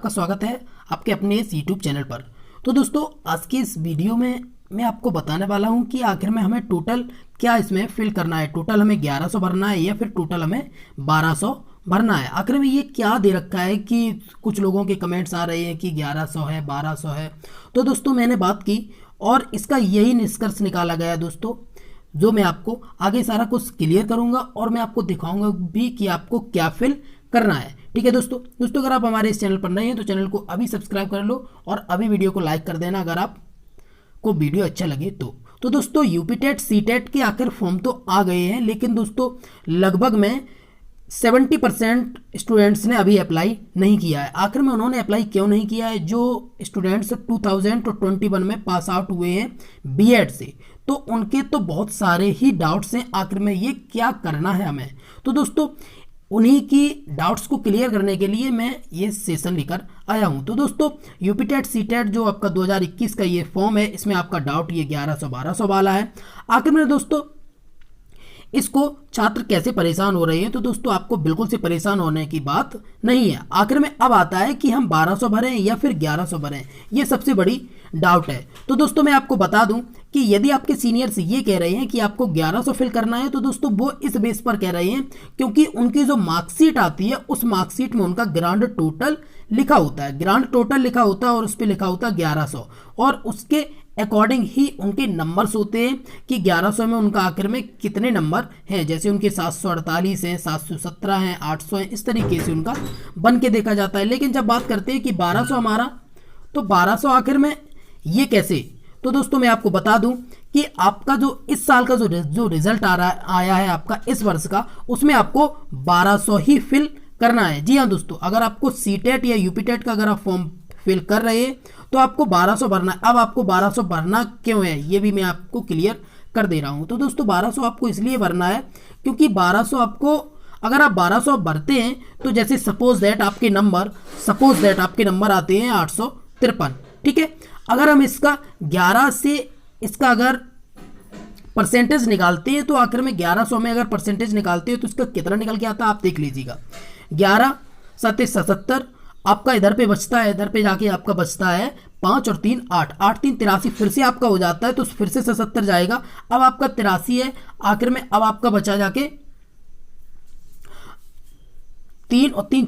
आपका स्वागत है आपके अपने इस YouTube चैनल पर। तो दोस्तों आज की इस वीडियो में मैं आपको बताने वाला हूं कि आखिर में हमें टोटल क्या इसमें फिल करना है। टोटल हमें 1100 भरना है या फिर टोटल हमें 1200 भरना है। आखिर में ये क्या दे रखा है कि कुछ लोगों के कमेंट्स आ रहे हैं कि 1100 है 1200 है। तो दोस्तों मैंने बात की और इसका यही निष्कर्ष निकाला गया दोस्तों, जो मैं आपको आगे सारा कुछ क्लियर करूंगा और मैं आपको दिखाऊंगा भी कि आपको क्या फिल करना है। ठीक है दोस्तों अगर आप हमारे इस चैनल पर नए हैं तो चैनल को अभी सब्सक्राइब कर लो और अभी वीडियो को लाइक कर देना अगर आपको वीडियो अच्छा लगे तो दोस्तों यूपी टेट सी टेट के आखिर फॉर्म तो आ गए हैं, लेकिन दोस्तों लगभग में 70% स्टूडेंट्स ने अभी अप्लाई नहीं किया है। आखिर में उन्होंने अप्लाई क्यों नहीं किया है? जो स्टूडेंट्स 2021 में पास आउट हुए हैं बीएड से, तो उनके तो बहुत सारे ही डाउट्स हैं आखिर में ये क्या करना है हमें। तो दोस्तों उन्हीं की डाउट्स को क्लियर करने के लिए मैं ये सेशन लेकर आया हूं। तो दोस्तों यूपी टेट सी टेट जो आपका 2021 का ये फॉर्म है, इसमें आपका डाउट ये 1100-1200 वाला है। आखिर में दोस्तों इसको छात्र कैसे परेशान हो रहे हैं? तो दोस्तों आपको बिल्कुल से परेशान होने की बात नहीं है। आखिर में अब आता है कि हम 1200 भरें या फिर 1100 भरें, ये सबसे बड़ी डाउट है। तो दोस्तों मैं आपको बता दूं कि यदि आपके सीनियर्स ये कह रहे हैं कि आपको 1100 फिल करना है, तो दोस्तों वो इस बेस पर कह रहे हैं क्योंकि उनकी जो मार्कशीट आती है उस मार्कशीट में उनका ग्रांड टोटल लिखा होता है, ग्रांड टोटल लिखा होता है और उस पर लिखा होता है 1100 और उसके अकॉर्डिंग ही उनके नंबर्स होते हैं कि 1100 में उनका आखिर में कितने नंबर हैं। जैसे उनके 748 हैं, 717 हैं, 800 हैं, इस तरीके से उनका बन के देखा जाता है। लेकिन जब बात करते हैं कि 1200 हमारा, तो 1200 आखिर में ये कैसे? तो दोस्तों मैं आपको बता दूं कि आपका जो इस साल का जो रिजल्ट आया है आपका इस वर्ष का, उसमें आपको 1200 ही फिल करना है। जी हाँ दोस्तों, अगर आपको सीटेट या यूपीटेट का अगर आप फॉर्म फिल कर रहे हैं तो आपको 1200 भरना है। अब आपको 1200 भरना क्यों है ये भी मैं आपको क्लियर कर दे रहा हूं। तो दोस्तों 1200 आपको इसलिए भरना है क्योंकि 1200 आपको, अगर आप 1200 भरते हैं तो जैसे सपोज दैट आपके नंबर आते हैं 853, ठीक है। अगर हम इसका 11 से इसका अगर परसेंटेज निकालते हैं तो आखिर में 1100 में अगर परसेंटेज निकालते हैं तो इसका कितना निकल के आता है आप देख लीजिएगा। 11 7 77 आपका इधर पे बचता है, इधर पे जाके आपका बचता है 5 और 3 8, 8 3 83 फिर से आपका हो जाता है, तो फिर से 77 जाएगा। अब आपका 83 है आखिर में, अब आपका बचा जाके 3 और 3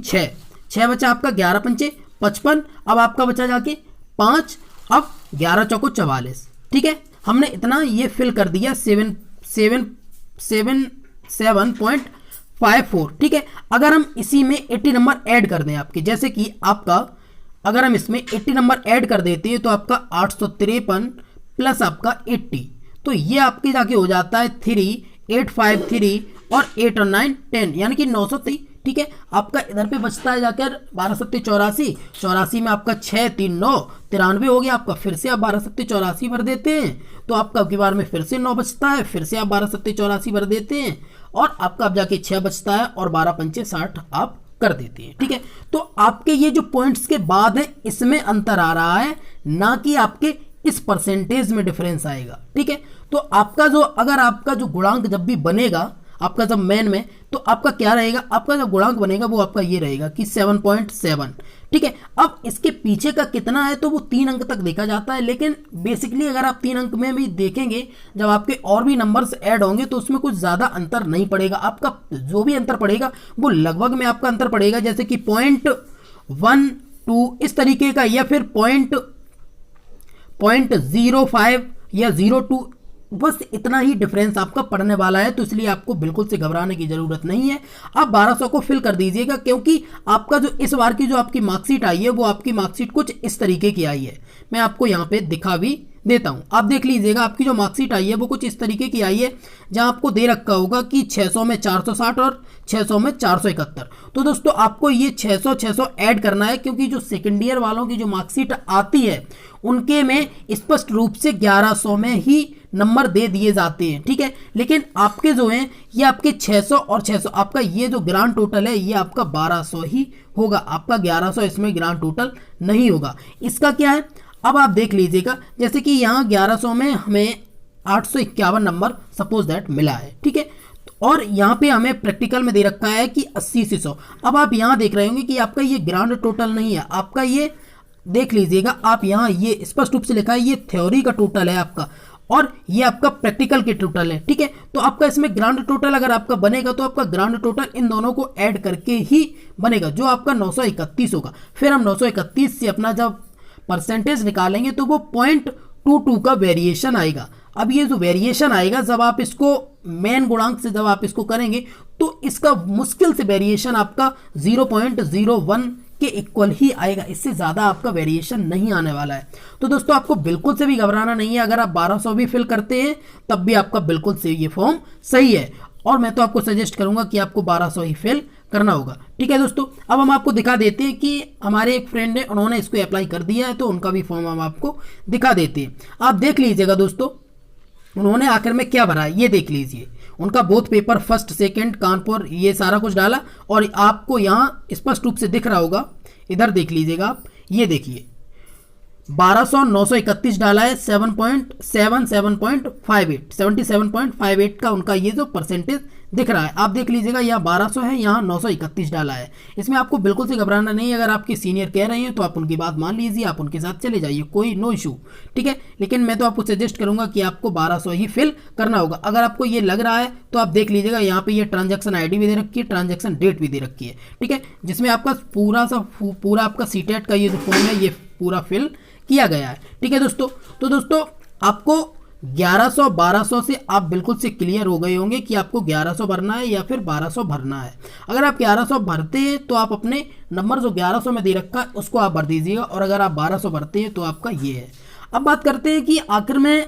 6 बचा आपका 11 पंचे 55। अब आपका बचा जाके 5, अब 11 चौको 44, ठीक है। हमने इतना ये फिल कर दिया 7.54, ठीक है। अगर हम इसी में 80 नंबर ऐड कर दें आपके, जैसे कि आपका अगर हम इसमें 80 नंबर ऐड कर देते हैं तो आपका 853 प्लस आपका 80, तो ये आपके जाके हो जाता है 3853 और 8 और 9 10, यानी कि 930, ठीक है। आपका इधर पे बचता है जाकर 12 7 84, 84 में आपका 6 3 9 93 हो गया आपका। फिर से आप 12 7 84 भर देते हैं तो आपका अब की बार में फिर से 9 बचता है, फिर से आप 12 7 84 भर देते हैं और आपका अब जाके 6 बचता है और 12 पंचे 60 आप कर देते हैं, ठीक है। तो आपके ये जो पॉइंट्स के बाद है इसमें अंतर आ रहा है, ना कि आपके इस परसेंटेज में डिफरेंस आएगा, ठीक है। तो आपका जो, अगर आपका जो गुणांक जब भी बनेगा आपका जब मेन में, तो आपका क्या रहेगा, आपका जो गुणांक बनेगा वो आपका ये रहेगा कि 7.7, ठीक है। अब इसके पीछे का कितना है तो वो 3 अंक तक देखा जाता है, लेकिन बेसिकली अगर आप 3 अंक में भी देखेंगे जब आपके और भी नंबर्स ऐड होंगे तो उसमें कुछ ज़्यादा अंतर नहीं पड़ेगा। आपका जो भी अंतर पड़ेगा वो लगभग में आपका अंतर पड़ेगा, जैसे कि 0.12 इस तरीके का, या फिर 0.05 या 0.2, बस इतना ही डिफरेंस आपका पड़ने वाला है। तो इसलिए आपको बिल्कुल से घबराने की जरूरत नहीं है। आप 1200 को फिल कर दीजिएगा क्योंकि आपका जो इस बार की जो आपकी मार्कशीट आई है वो आपकी मार्कशीट कुछ इस तरीके की आई है। मैं आपको यहाँ पे दिखा भी देता हूँ, आप देख लीजिएगा। आपकी जो मार्कशीट आई है वो कुछ इस तरीके की आई है, जहाँ आपको दे रखा होगा कि 600 में 460 और 600 में 471। तो दोस्तों आपको ये 600 ऐड करना है क्योंकि जो सेकेंड ईयर वालों की जो मार्कशीट आती है उनके में स्पष्ट रूप से 1100 में ही नंबर दे दिए जाते हैं, ठीक है। लेकिन आपके जो हैं ये आपके 600 और 600, आपका ये जो ग्रांड टोटल है ये आपका 1200 ही होगा, आपका 1100 इसमें ग्रांड टोटल नहीं होगा। इसका क्या है अब आप देख लीजिएगा, जैसे कि यहाँ 1100 में हमें 851 नंबर सपोज दैट मिला है, ठीक है। तो और यहाँ पे हमें प्रैक्टिकल में दे रखा है कि 80 से 100। अब आप यहाँ देख रहे होंगे कि आपका ये ग्रांड टोटल नहीं है, आपका ये देख लीजिएगा आप यहाँ ये स्पष्ट रूप से लिखा है ये थ्योरी का टोटल है आपका, और ये आपका प्रैक्टिकल के टोटल है। ठीक है, तो आपका इसमें ग्रांड टोटल अगर आपका बनेगा तो आपका ग्रांड टोटल इन दोनों को ऐड करके ही बनेगा, जो आपका 931 होगा। फिर हम 931 से अपना जब परसेंटेज निकालेंगे तो वो 0.22 का वेरिएशन आएगा। अब ये जो वेरिएशन आएगा जब आप इसको मेन गुणांक से जब आप इसको करेंगे तो इसका मुश्किल से वेरिएशन आपका 0.01 के इक्वल ही आएगा, इससे ज़्यादा आपका वेरिएशन नहीं आने वाला है। तो दोस्तों आपको बिल्कुल से भी घबराना नहीं है, अगर आप 1200 भी फिल करते हैं तब भी आपका बिल्कुल से ये फॉर्म सही है, और मैं तो आपको सजेस्ट करूंगा कि आपको 1200 ही फिल करना होगा। ठीक है दोस्तों, अब हम आपको दिखा देते हैं कि हमारे एक फ्रेंड है उन्होंने इसको अप्लाई कर दिया है, तो उनका भी फॉर्म हम आपको दिखा देते हैं। आप देख लीजिएगा दोस्तों उन्होंने आखिर में क्या भरा है, ये देख लीजिए। उनका both paper first second Kanpur ये सारा कुछ डाला, और आपको यहाँ स्पष्ट रूप से दिख रहा होगा, इधर देख लीजिएगा आप, ये देखिए 1200 931 डाला है, 77.58 का उनका ये जो परसेंटेज दिख रहा है। आप देख लीजिएगा यहाँ 1200 है, यहाँ 931 डाला है। इसमें आपको बिल्कुल से घबराना नहीं है, अगर आपके सीनियर कह रहे हैं तो आप उनकी बात मान लीजिए, आप उनके साथ चले जाइए, कोई नो इशू। ठीक है, लेकिन मैं तो आपको सजेस्ट करूंगा कि आपको 1200 ही फिल करना होगा। अगर आपको ये लग रहा है तो आप देख लीजिएगा यहाँ पे ये ट्रांजैक्शन आईडी भी दे रखी है, ट्रांजैक्शन डेट भी दे रखी है। ठीक है, जिसमें आपका पूरा आपका सीटेट का ये जो फॉर्म है ये पूरा फिल किया गया है। ठीक है दोस्तों, तो दोस्तों आपको 1100 1200 से आप बिल्कुल से क्लियर हो गए होंगे कि आपको 1100 भरना है या फिर 1200 भरना है। अगर आप 1100 भरते हैं तो आप अपने नंबर जो 1100 में दे रखा है उसको आप भर दीजिएगा, और अगर आप 1200 भरते हैं तो आपका ये है। अब बात करते हैं कि आखिर में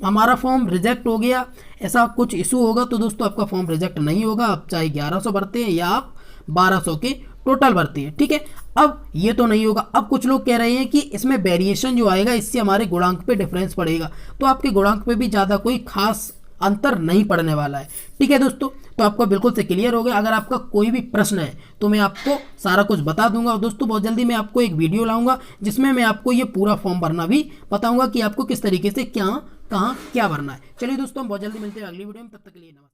हमारा फॉर्म रिजेक्ट हो गया, ऐसा कुछ इशू होगा तो दोस्तों आपका फॉर्म रिजेक्ट नहीं होगा, आप चाहे 1100 भरते हैं या आप 1200 के टोटल भरती है। ठीक है, अब ये तो नहीं होगा। अब कुछ लोग कह रहे हैं कि इसमें वेरिएशन जो आएगा इससे हमारे गुणांक पे डिफरेंस पड़ेगा, तो आपके गुणांक पे भी ज़्यादा कोई खास अंतर नहीं पड़ने वाला है। ठीक है दोस्तों, तो आपको बिल्कुल से क्लियर हो गया। अगर आपका कोई भी प्रश्न है तो मैं आपको सारा कुछ बता दूंगा, और दोस्तों बहुत जल्दी मैं आपको एक वीडियो लाऊंगा जिसमें मैं आपको ये पूरा फॉर्म भरना भी बताऊंगा कि आपको किस तरीके से क्या कहाँ क्या भरना है। चलिए दोस्तों, हम बहुत जल्दी मिलते हैं अगली वीडियो में, तब तक के लिए नमस्कार।